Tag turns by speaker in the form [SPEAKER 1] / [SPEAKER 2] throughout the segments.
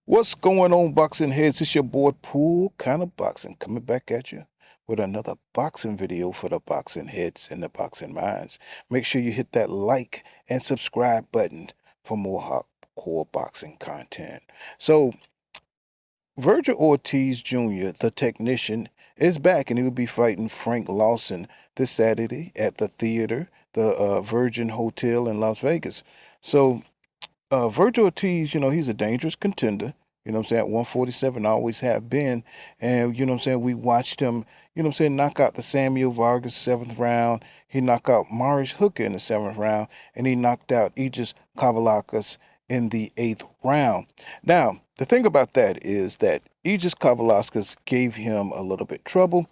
[SPEAKER 1] What's going on, boxing heads? It's your boy Pool Kind of Boxing coming back at you with another boxing video for the boxing heads and the boxing minds. Make sure you hit that like and subscribe button for more hardcore boxing content. So, Vergil Ortiz Jr., the technician, is back and he will be fighting Frank Lawson this Saturday at the theater, the Virgin Hotel in Las Vegas. So, Vergil Ortiz, he's a dangerous contender. What I'm saying? At 147, always have been. And, what I'm saying? We watched him, knock out the Samuel Vargas seventh round. He knocked out Marius Hooker in the seventh round. And he knocked out Aegis Kavalakas in the eighth round. Now, the thing about that is that Aegis Kavalakas gave him a little bit trouble.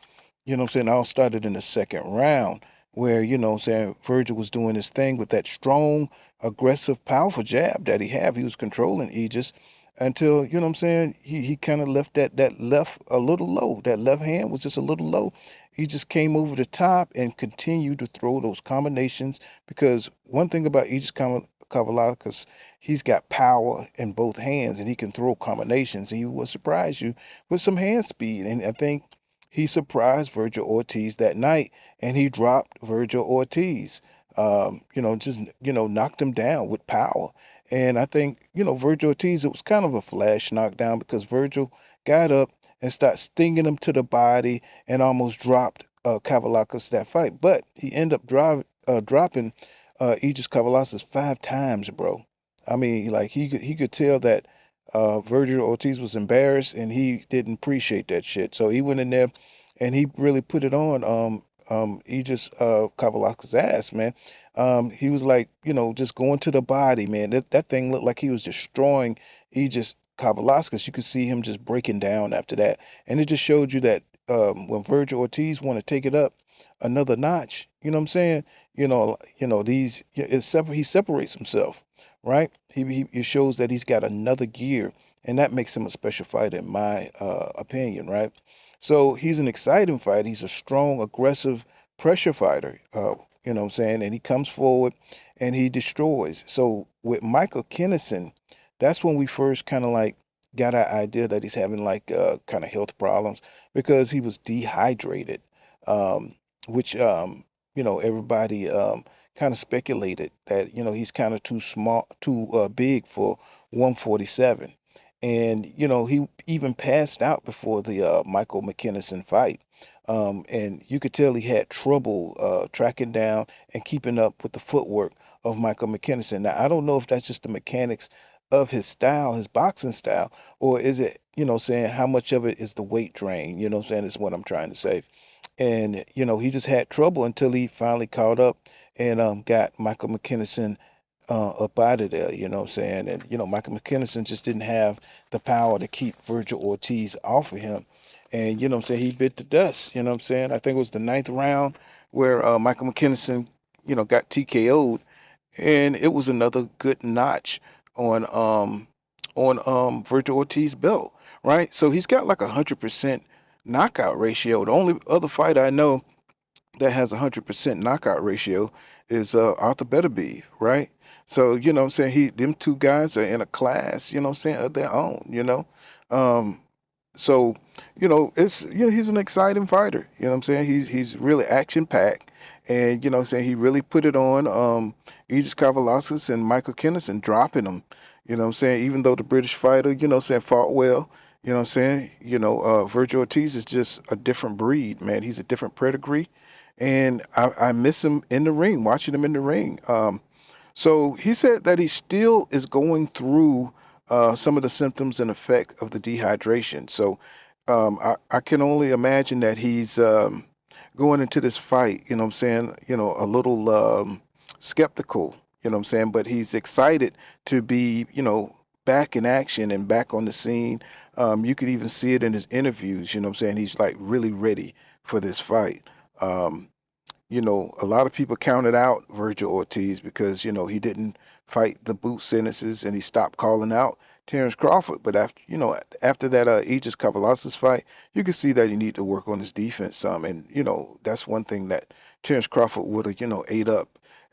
[SPEAKER 1] All started in the second round where, Vergil was doing his thing with that strong aggressive, powerful jab that he had. He was controlling Aegis until, he kind of left that left a little low. That left hand was just a little low. He just came over the top and continued to throw those combinations because one thing about Aegis Kavalakas, he's got power in both hands and he can throw combinations and he will surprise you with some hand speed. And I think he surprised Vergil Ortiz that night and he dropped Vergil Ortiz. Knocked him down with power. And I think, Vergil Ortiz, it was kind of a flash knockdown because Vergil got up and started stinging him to the body and almost dropped Kavalakas that fight. But he ended up dropping Aegis Kavalakas 5 times, bro. I mean, like he could tell that Vergil Ortiz was embarrassed and he didn't appreciate that shit. So he went in there and he really put it on Aegis Kavalakas' ass, man. He was like, just going to the body, man. That thing looked like he was destroying Aegis Kavalakas. You could see him just breaking down after that. And it just showed you that when Vergil Ortiz want to take it up another notch, you know what I'm saying? He separates himself, right? He shows that he's got another gear, and that makes him a special fighter, in my opinion, right? So he's an exciting fighter. He's a strong, aggressive pressure fighter. What I'm saying? And he comes forward and he destroys. So with Michael Kinnison, that's when we first kind of like got our idea that he's having like kind of health problems because he was dehydrated, um, which everybody kind of speculated that he's kind of too small, too big for 147, and he even passed out before the Michael McKinnison fight. And you could tell he had trouble tracking down and keeping up with the footwork of Michael McKinnison. Now, I don't know if that's just the mechanics of his style, his boxing style, or is it, saying how much of it is the weight drain, saying is what I'm trying to say. And, he just had trouble until he finally caught up and got Michael McKinnison up out of there, And, Michael McKinnison just didn't have the power to keep Vergil Ortiz off of him. And, he bit the dust, I think it was the ninth round where Michael McKinnison, got TKO'd. And it was another good notch on Vergil Ortiz's belt, right? So he's got like 100% knockout ratio. The only other fighter I know that has 100% knockout ratio is Arthur Beterbiev, right? So, them two guys are in a class, of their own, Um, so, it's he's an exciting fighter. He's really action packed, and he really put it on Aegis Kavalakas and Michael Kinnison dropping him. Even though the British fighter, fought well. Vergil Ortiz is just a different breed, man. He's a different pedigree, and I miss him in the ring, watching him in the ring. So he said that he still is going through some of the symptoms and effect of the dehydration. So I can only imagine that he's going into this fight, a little skeptical, but he's excited to be, back in action and back on the scene. You could even see it in his interviews, he's like really ready for this fight. Um, a lot of people counted out Vergil Ortiz because, he didn't fight the boot sentences and he stopped calling out Terrence Crawford. But after that Aegis Kavalakas fight, you can see that he need to work on his defense some. And, that's one thing that Terrence Crawford would have, ate up.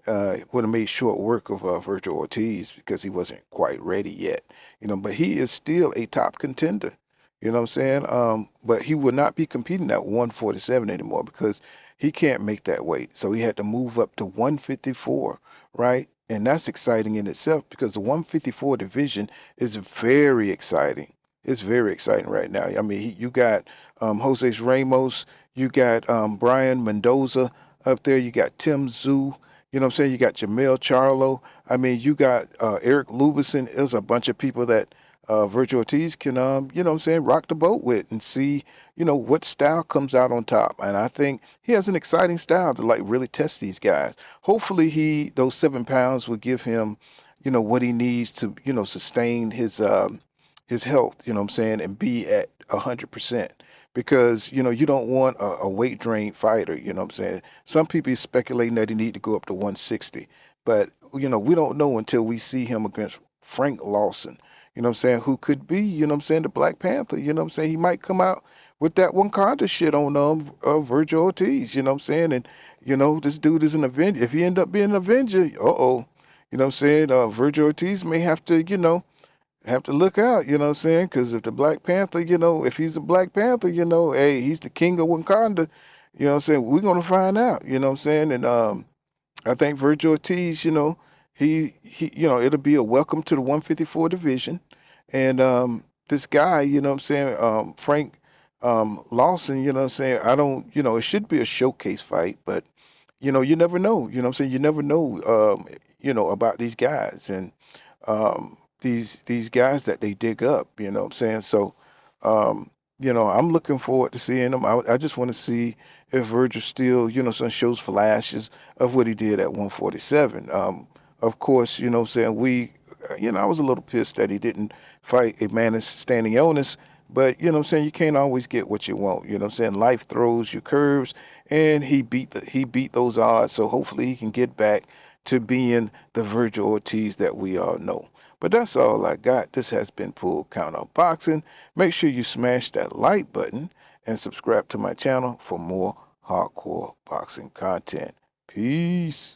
[SPEAKER 1] would have made short work of Vergil Ortiz because he wasn't quite ready yet. But he is still a top contender. You know what I'm saying? But he will not be competing at 147 anymore because he can't make that weight. So he had to move up to 154, right? And that's exciting in itself because the 154 division is very exciting. It's very exciting right now. I mean, you got Jose Ramos, you got Brian Mendoza up there, you got Tim Zhu, you know what I'm saying? You got Jamel Charlo. I mean, you got Erickson Lubinson. There's a bunch of people that Vergil Ortiz can, you know what I'm saying, rock the boat with and see, what style comes out on top. And I think he has an exciting style to like really test these guys. Hopefully those 7 pounds will give him, what he needs to, sustain his health, you know what I'm saying, and be at 100%. Because, you don't want a weight drain fighter, you know what I'm saying? Some people are speculating that he need to go up to 160. But, we don't know until we see him against Frank Lawson, you know what I'm saying, who could be, you know what I'm saying, the Black Panther, you know what I'm saying? He might come out with that Wakanda shit on Vergil Ortiz, you know what I'm saying? And, this dude is an Avenger. If he end up being an Avenger, uh-oh, you know what I'm saying? Vergil Ortiz may have to look out, you know what I'm saying? Because if the Black Panther, if he's a Black Panther, hey, he's the king of Wakanda, you know what I'm saying? We're going to find out, you know what I'm saying? And I think Vergil Ortiz, he, it'll be a welcome to the 154 division. And this guy, you know what I'm saying, Frank Lawson, you know what I'm saying? I don't, it should be a showcase fight, but, you never know, you know what I'm saying? You never know, about these guys. And these guys that they dig up, you know what I'm saying? So, I'm looking forward to seeing him. I just want to see if Vergil still, some shows flashes of what he did at 147. Of course, you know what I'm saying, I was a little pissed that he didn't fight a man that's standing illness, but, you know what I'm saying, you can't always get what you want. You know what I'm saying? Life throws you curves, and he beat those odds, so hopefully he can get back to being the Vergil Ortiz that we all know. But that's all I got. This has been Pool Count Out Boxing. Make sure you smash that like button and subscribe to my channel for more hardcore boxing content. Peace.